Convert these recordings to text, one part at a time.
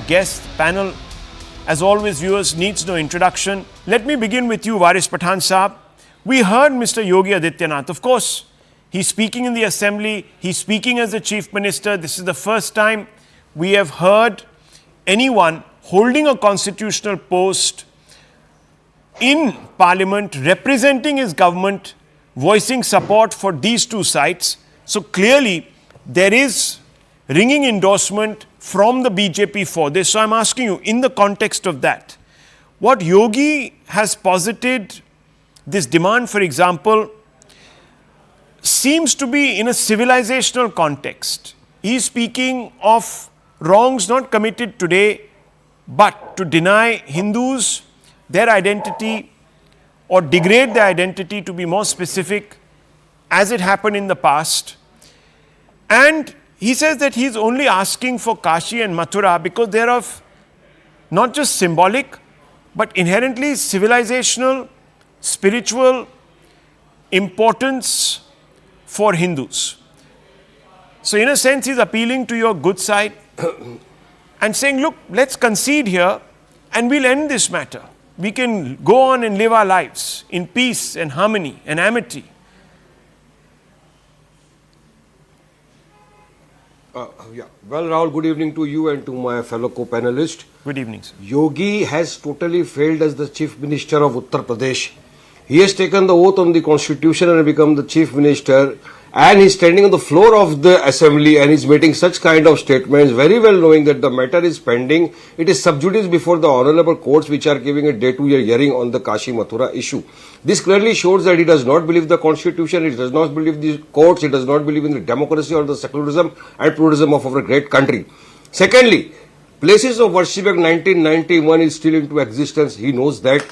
guest. Panel, as always, viewers, needs no introduction. Let me begin with you, Varis Pathan Saab. We heard Mr. Yogi Adityanath. Of course, he's speaking in the assembly. He's speaking as the chief minister. This is the first time we have heard anyone holding a constitutional post in parliament, representing his government, voicing support for these two sides. So clearly, there is ringing endorsement from the BJP for this. So I'm asking you, in the context of that, what Yogi has posited, this demand, for example, seems to be in a civilizational context. He's speaking of wrongs not committed today, but to deny Hindus their identity or degrade their identity, to be more specific, as it happened in the past. And he says that he's only asking for Kashi and Mathura because they're of not just symbolic, but inherently civilizational, spiritual importance for Hindus. So in a sense, he's appealing to your good side and saying, look, let's concede here and we'll end this matter. We can go on and live our lives in peace and harmony and amity. Well, Rahul, good evening to you and to my fellow co-panelists. Good evening, sir. Yogi has totally failed as the Chief Minister of Uttar Pradesh. He has taken the oath on the Constitution and become the Chief Minister, and he's standing on the floor of the Assembly and he's making such kind of statements, very well knowing that the matter is pending. It is sub judice before the honorable courts, which are giving a day to a hearing on the Kashi Mathura issue. This clearly shows that he does not believe the Constitution, he does not believe the courts, he does not believe in the democracy or the secularism and pluralism of our great country. Secondly, places of worship Act 1991 is still into existence. He knows that.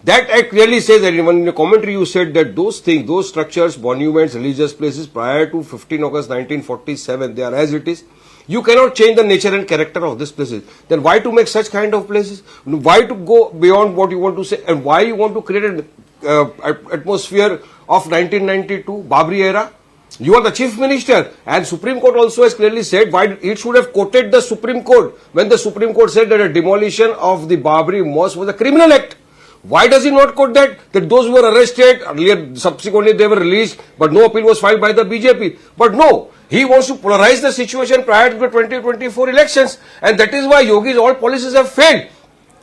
That Act clearly says that, even in the commentary you said that those things, those structures, monuments, religious places prior to 15 August 1947, they are as it is. You cannot change the nature and character of these places. Then why to make such kind of places? Why to go beyond what you want to say? And why you want to create an atmosphere of 1992, Babri era? You are the Chief Minister, and Supreme Court also has clearly said why it should have quoted the Supreme Court when the Supreme Court said that a demolition of the Babri mosque was a criminal act. Why does he not quote that those who were arrested earlier, subsequently they were released, but no appeal was filed by the BJP? But no, he wants to polarize the situation prior to the 2024 elections, and that is why Yogi's all policies have failed.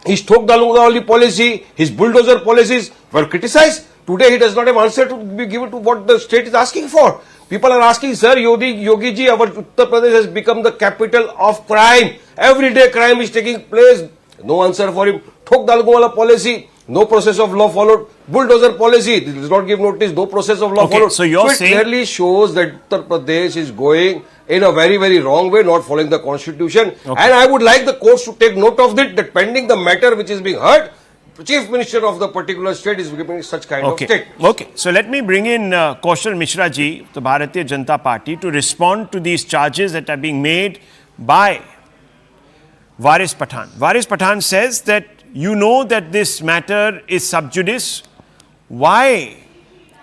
His Thok Dalunga policy, his bulldozer policies were criticized. Today he does not have answer to be given to what the state is asking for. People are asking, sir, Yogi ji, our Uttar Pradesh has become the capital of crime. Everyday crime is taking place. No answer for him. Thok Dalunga policy. No process of law followed. Bulldozer policy, does not give notice, no process of law followed. So you're saying, it clearly shows that Uttar Pradesh is going in a very, very wrong way, not following the Constitution. And I would like the courts to take note of it, that pending the matter which is being heard, the Chief Minister of the particular state is giving such kind of state. Okay, so let me bring in Kaushal Mishra ji, the Bharatiya Janata Party, to respond to these charges that are being made by Varis Pathan. Varis Pathan says that you know that this matter is sub judice. Why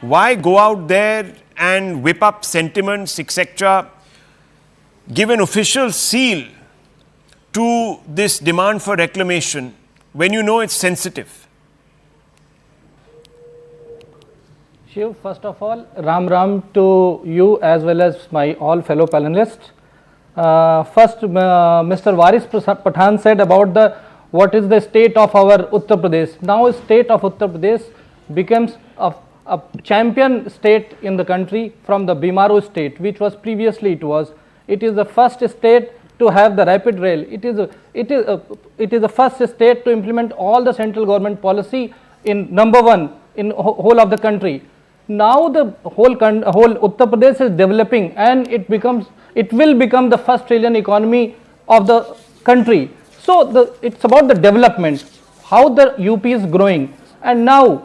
go out there and whip up sentiments, etc., give an official seal to this demand for reclamation when you know it's sensitive? Shiv, first of all, Ram to you as well as my all fellow panelists. First, Mr. Varis Pathan said about what is the state of our Uttar Pradesh. Now, state of Uttar Pradesh becomes a champion state in the country from the Bimaru state, which was previously it is the first state to have the rapid rail. It is the first state to implement all the central government policy in #1 in whole of the country. Now the whole Uttar Pradesh is developing, and it will become the first trillion economy of the country. So it's about the development, how the UP is growing, and now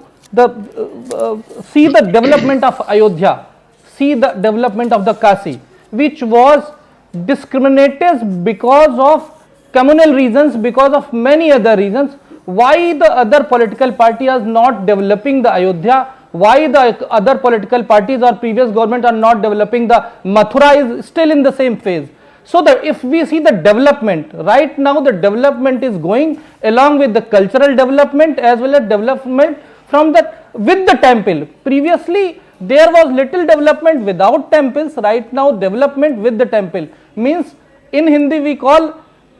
see the development of Ayodhya, see the development of the Kashi, which was discriminated because of communal reasons, because of many other reasons. Why the other political party is not developing the Ayodhya? Why the other political parties or previous government are not developing the Mathura is still in the same phase. So that if we see the development, right now the development is going along with the cultural development as well as development from with the temple. Previously there was little development without temples, right now development with the temple. Means in Hindi we call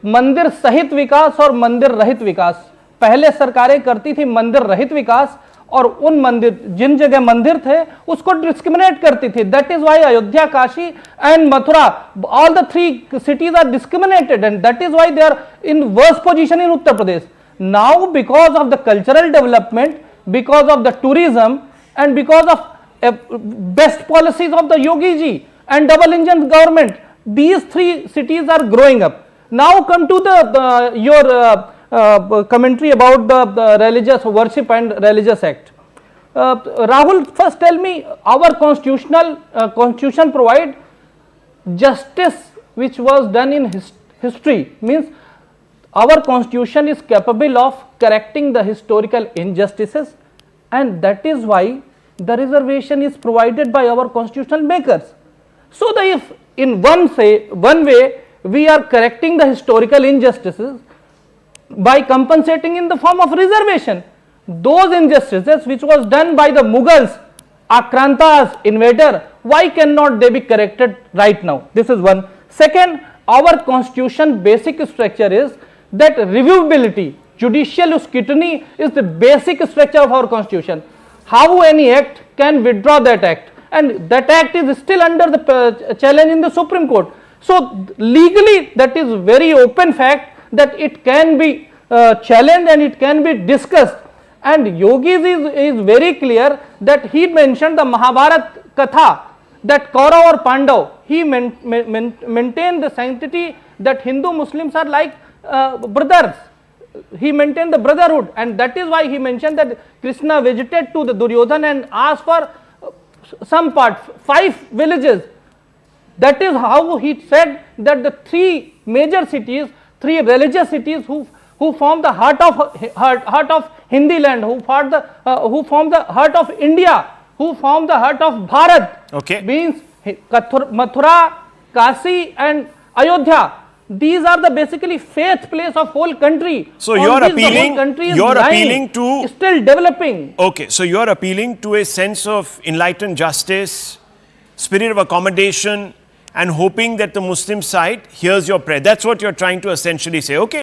Mandir Sahit Vikas or Mandir Rahit Vikas. पहले सरकारें करती थी मंदिर रहित विकास और उन मंदिर जिन जगह मंदिर थे उसको डिस्क्रिमिनेट करती थी. That is why Ayodhya, Kashi and Mathura, all the three cities are discriminated and that is why they are in worst position in Uttar Pradesh. Now because of the cultural development, because of the tourism and because of best policies of the Yogi ji and double engine government, these three cities are growing up. Now come to your commentary about the religious worship and religious act. Rahul, first tell me, our constitution provide justice which was done in history, means our constitution is capable of correcting the historical injustices, and that is why the reservation is provided by our constitutional makers. So that if in one way we are correcting the historical injustices by compensating in the form of reservation, those injustices which was done by the Mughals, Akrantas, invader, why cannot they be corrected right now? This is one. Second, our constitution basic structure is that reviewability, judicial scrutiny is the basic structure of our constitution. How any act can withdraw that act, and that act is still under the challenge in the Supreme Court. So legally that is very open fact that it can be challenged and it can be discussed. And Yogi is very clear that he mentioned the Mahabharat Katha, that Kaurav or Pandav, he maintained the sanctity that Hindu Muslims are like brothers. He maintained the brotherhood, and that is why he mentioned that Krishna visited to the Duryodhan and asked for some part, 5 villages. That is how he said that the 3 major cities, 3 religious cities who form the heart of Hindi land, who form the heart of India, who form the heart of Bharat, okay, means Mathura, Kashi and Ayodhya. These are the basically faith place of whole country. So you're appealing, to still developing. Okay, so you're appealing to a sense of enlightened justice, spirit of accommodation, and hoping that the Muslim side hears your prayer. That's what you're trying to essentially say. Okay.